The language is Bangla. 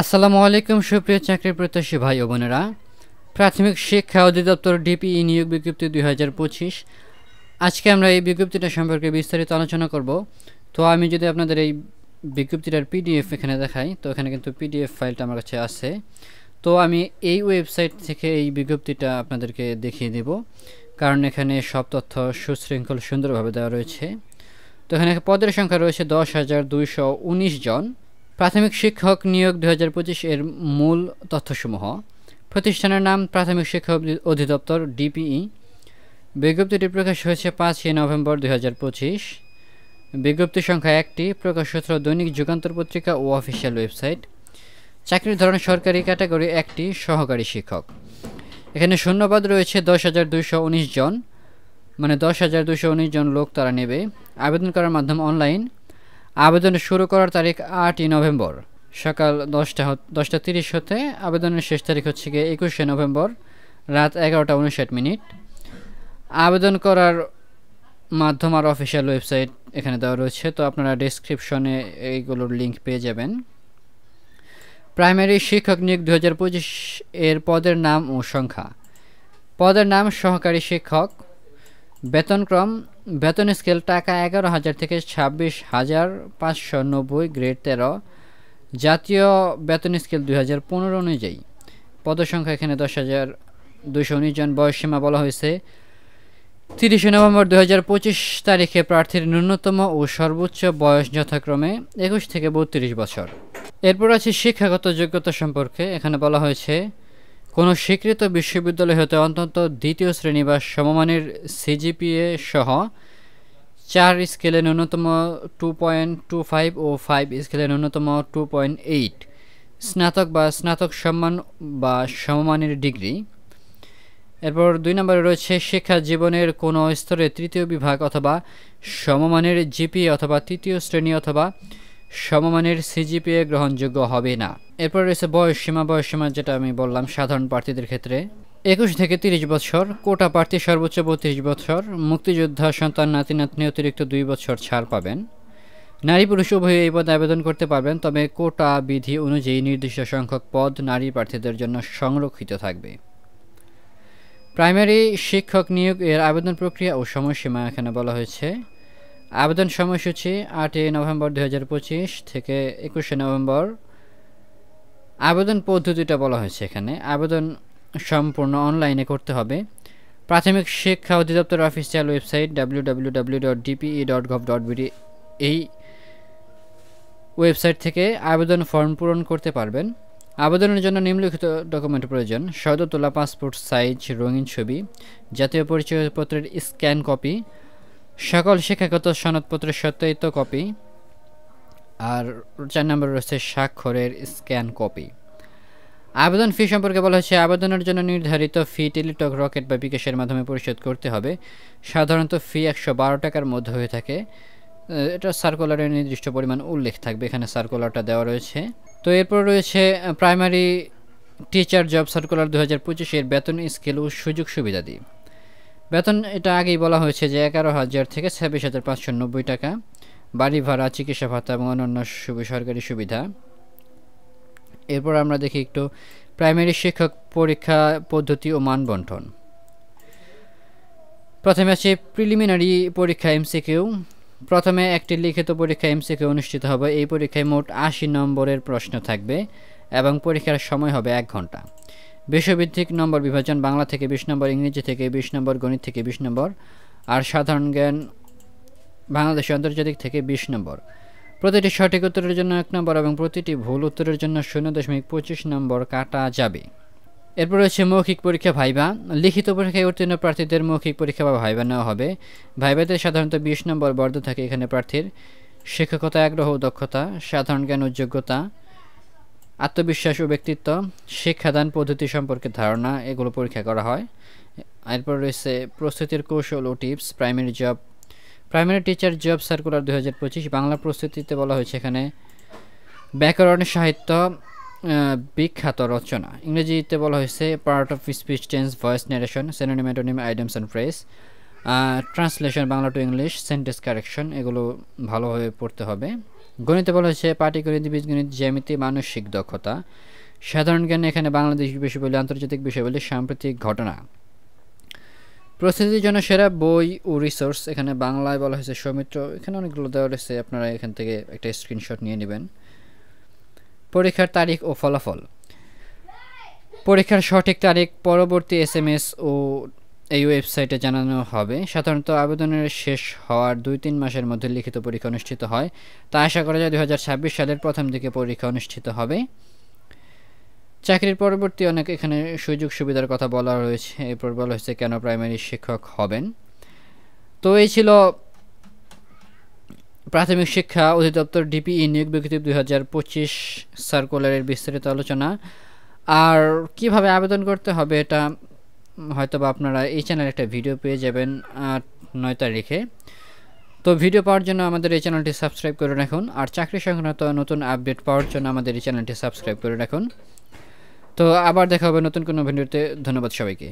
আসসালামু আলাইকুম সুপ্রিয় চাকরি প্রত্যাশী ভাই ও বোনেরা। প্রাথমিক শিক্ষা অধিদপ্তর ডিপিই নিয়োগ বিজ্ঞপ্তি 2025। আজকে আমরা এই বিজ্ঞপ্তিটা সম্পর্কে বিস্তারিত আলোচনা করব। তো আমি যদি আপনাদের এই বিজ্ঞপ্তিটার পিডিএফ এখানে দেখাই, তো এখানে কিন্তু পিডিএফ ফাইলটা আমার কাছে আছে। তো আমি এই ওয়েবসাইট থেকে এই বিজ্ঞপ্তিটা আপনাদেরকে দেখিয়ে দেব, কারণ এখানে সব তথ্য সুশৃঙ্খল সুন্দরভাবে দেওয়া রয়েছে। তো এখানে পদের সংখ্যা রয়েছে 10,219 জন। প্রাথমিক শিক্ষক নিয়োগ 2025 এর মূল তথ্যসমূহ: প্রতিষ্ঠানের নাম প্রাথমিক শিক্ষা অধিদপ্তর ডিপিই। বিজ্ঞপ্তিটি প্রকাশ হয়েছে 5 নভেম্বর 2025। বিজ্ঞপ্তি সংখ্যা 1টি। প্রকাশসূত্র দৈনিক যুগান্তর পত্রিকা ও অফিসিয়াল ওয়েবসাইট। চাকরির ধরন সরকারি ক্যাটাগরি 1টি, সহকারী শিক্ষক। এখানে শূন্যপদ রয়েছে 10,219 জন, মানে 10,219 জন লোক তারা নেবে। আবেদন করার মাধ্যম অনলাইন। আবেদন শুরু করার তারিখ 8 নভেম্বর সকাল 10:30 হতে। আবেদনের শেষ তারিখ হচ্ছে গিয়ে 21 নভেম্বর রাত 11:59। আবেদন করার মাধ্যম আর অফিসিয়াল ওয়েবসাইট এখানে দেওয়া রয়েছে, তো আপনারা ডেসক্রিপশনে এইগুলোর লিঙ্ক পেয়ে যাবেন। প্রাইমারি শিক্ষক নিয়োগ 2025 এর পদের নাম ও সংখ্যা: পদের নাম সহকারী শিক্ষক। বেতনক্রম: বেতন স্কেল টাকা 11,000 থেকে 26,590, গ্রেড 13, জাতীয় বেতন স্কেল 2015 অনুযায়ী। পদসংখ্যা এখানে 10,219 জন। বয়সসীমা বলা হয়েছে 30 নভেম্বর 2025 তারিখে প্রার্থীর ন্যূনতম ও সর্বোচ্চ বয়স যথাক্রমে 21 থেকে 32 বছর। এরপর আছে শিক্ষাগত যোগ্যতা সম্পর্কে। এখানে বলা হয়েছে কোনো স্বীকৃত বিশ্ববিদ্যালয় হতে অন্তত দ্বিতীয় শ্রেণী বা সমমানের সিজিপিএ সহ 4 স্কেলে ন্যূনতম 2.25 ও 5 স্কেলে ন্যূনতম 2.8, স্নাতক বা স্নাতক সম্মান বা সমমানের ডিগ্রি। এরপর 2 নম্বরে রয়েছে শিক্ষা জীবনের কোনো স্তরে তৃতীয় বিভাগ অথবা সমমানের জিপিএ অথবা তৃতীয় শ্রেণী অথবা সমমানের সিজিপিএ গ্রহণযোগ্য হবে না। এরপর রয়েছে বয়সসীমা যেটা আমি বললাম সাধারণ প্রার্থীদের ক্ষেত্রে 21 থেকে 30 বছর। কোটা প্রার্থী সর্বোচ্চ 32 বছর। মুক্তিযোদ্ধা সন্তান নাতি নাতনি অতিরিক্ত 2 বছর ছাড় পাবেন। নারী পুরুষ উভয়ে এই পদে আবেদন করতে পারবেন, তবে কোটা বিধি অনুযায়ী নির্দিষ্ট সংখ্যক পদ নারী প্রার্থীদের জন্য সংরক্ষিত থাকবে। প্রাইমারি শিক্ষক নিয়োগ এর আবেদন প্রক্রিয়া ও সময়সীমা এখানে বলা হয়েছে। আবেদন সময়সূচি 8 নভেম্বর 2025 থেকে 21 নভেম্বর। আবেদন পদ্ধতিটা বলা হয়েছে এখানে। আবেদন সম্পূর্ণ অনলাইনে করতে হবে। প্রাথমিক শিক্ষা অধিদপ্তর অফিসিয়াল ওয়েবসাইট www.dpe.gov.bd এই ওয়েবসাইট থেকে আবেদন ফর্ম পূরণ করতে পারবেন। আবেদনের জন্য নিম্নলিখিত ডকুমেন্ট প্রয়োজন: সদ্য তোলা পাসপোর্ট সাইজ রঙিন ছবি, জাতীয় পরিচয়পত্রের স্ক্যান কপি, সকল শিক্ষাগত সনদপত্রের সত্যায়িত কপি, আর 4 নম্বর রয়েছে স্বাক্ষরের স্ক্যান কপি। আবেদন ফি সম্পর্কে বলা হয়েছে আবেদনের জন্য নির্ধারিত ফি টেলিটক, রকেট বা বিকাশের মাধ্যমে পরিশোধ করতে হবে। সাধারণত ফি 112 টাকার মধ্যে হয়ে থাকে। এটা সার্কুলারের নির্দিষ্ট পরিমাণ উল্লেখ থাকবে, এখানে সার্কুলারটা দেওয়া রয়েছে। তো এরপর রয়েছে প্রাইমারি টিচার জব সার্কুলার 2025 এর বেতন স্কেল ও সুযোগ সুবিধাদি। বেতন এটা আগেই বলা হয়েছে যে 11,000 থেকে 26,590 টাকা। বাড়ি ভাড়া, চিকিৎসা ভাতা এবং অন্যান্য সরকারি সুবিধা। এরপর আমরা দেখি একটু প্রাইমারি শিক্ষক পরীক্ষা পদ্ধতি ও মান বন্টন। প্রথমে আছে প্রিলিমিনারি পরীক্ষা এমসিকিউ। প্রথমে একটি লিখিত পরীক্ষা এমসিকিউ অনুষ্ঠিত হবে। এই পরীক্ষায় মোট 80 নম্বরের প্রশ্ন থাকবে এবং পরীক্ষার সময় হবে 1 ঘন্টা। বিষয়ভিত্তিক নম্বর বিভাজন: বাংলা থেকে 20 নম্বর, ইংরেজি থেকে 20 নম্বর, গণিত থেকে 20 নম্বর, আর সাধারণ জ্ঞান বাংলাদেশ আন্তর্জাতিক থেকে 20 নম্বর। প্রতিটি সঠিক উত্তরের জন্য 1 নম্বর এবং প্রতিটি ভুল উত্তরের জন্য 0.25 নম্বর কাটা যাবে। এরপর রয়েছে মৌখিক পরীক্ষা ভাইবা। লিখিত পরীক্ষায় উত্তীর্ণ প্রার্থীদের মৌখিক পরীক্ষা বা ভাইবা নেওয়া হবে। ভাইবাতে সাধারণত 20 নম্বর বর্ধিত থাকে। এখানে প্রার্থীর শিক্ষকতা আগ্রহ ও দক্ষতা, সাধারণ জ্ঞান ও যোগ্যতা, আত্মবিশ্বাস ও ব্যক্তিত্ব, শিক্ষাদান পদ্ধতি সম্পর্কে ধারণা, এগুলো পরীক্ষা করা হয়। এরপর রয়েছে প্রস্তুতির কৌশল ও tips. Primary teacher job circular 2025 Bangla প্রস্তুতিতে বলা হয়েছে এখানে ব্যাকরণ, সাহিত্য, বিখ্যাত রচনা। ইংরেজিতে বলা হয়েছে part of speech, tense, voice, narration, synonym, antonym, idioms and phrase. Translation Bangla to English, sentence correction, এগুলো ভালোভাবে পড়তে হবে। গণিতে বলা হয়েছে পাটিগণিত, বীজগণিত, জ্যামিতি, মানসিক দক্ষতা। সাধারণ জ্ঞানে এখানে বাংলাদেশ বিষয়বলি, আন্তর্জাতিক বিষয়বলি, সাম্প্রতিক ঘটনা। প্রস্তুতির জন্য সেরা বই ও রিসোর্স, এখানে বাংলায় বলা হয়েছে সৌমিত্র, এখানে অনেকগুলো দেওয়া রয়েছে, আপনারা এখান থেকে একটা স্ক্রিনশট নিয়ে নেবেন। পরীক্ষার তারিখ ও ফলাফল। পরীক্ষার সঠিক তারিখ পরবর্তী SMS ও এই ওয়েবসাইটে জানানো হবে। সাধারণত আবেদনের শেষ হওয়ার 2-3 মাসের মধ্যে লিখিত পরীক্ষা অনুষ্ঠিত হয়। তা আশা করা যায় 2026 সালের প্রথম দিকে পরীক্ষা অনুষ্ঠিত হবে। চাকরির পরবর্তী অনেক এখানে সুযোগ সুবিধার কথা বলা রয়েছে। এরপর বলা হয়েছে কেন প্রাইমারি শিক্ষক হবেন। তো এই ছিল প্রাথমিক শিক্ষা অধিদপ্তর DPE নিয়োগ বিজ্ঞপ্তি 2025 সার্কুলারের বিস্তারিত আলোচনা। আর কিভাবে আবেদন করতে হবে এটা হয়তোবা আপনারা এই চ্যানেলে একটা ভিডিও পেয়ে যাবেন 8-9 তারিখে। তো ভিডিও পাওয়ার জন্য আমাদের এই চ্যানেলটি সাবস্ক্রাইব করে রাখুন, আর চাকরি সংক্রান্ত নতুন আপডেট পাওয়ার জন্য আমাদের এই চ্যানেলটি সাবস্ক্রাইব করে রাখুন। তো আবার দেখা হবে নতুন কোনো ভিডিওতে। ধন্যবাদ সবাইকে।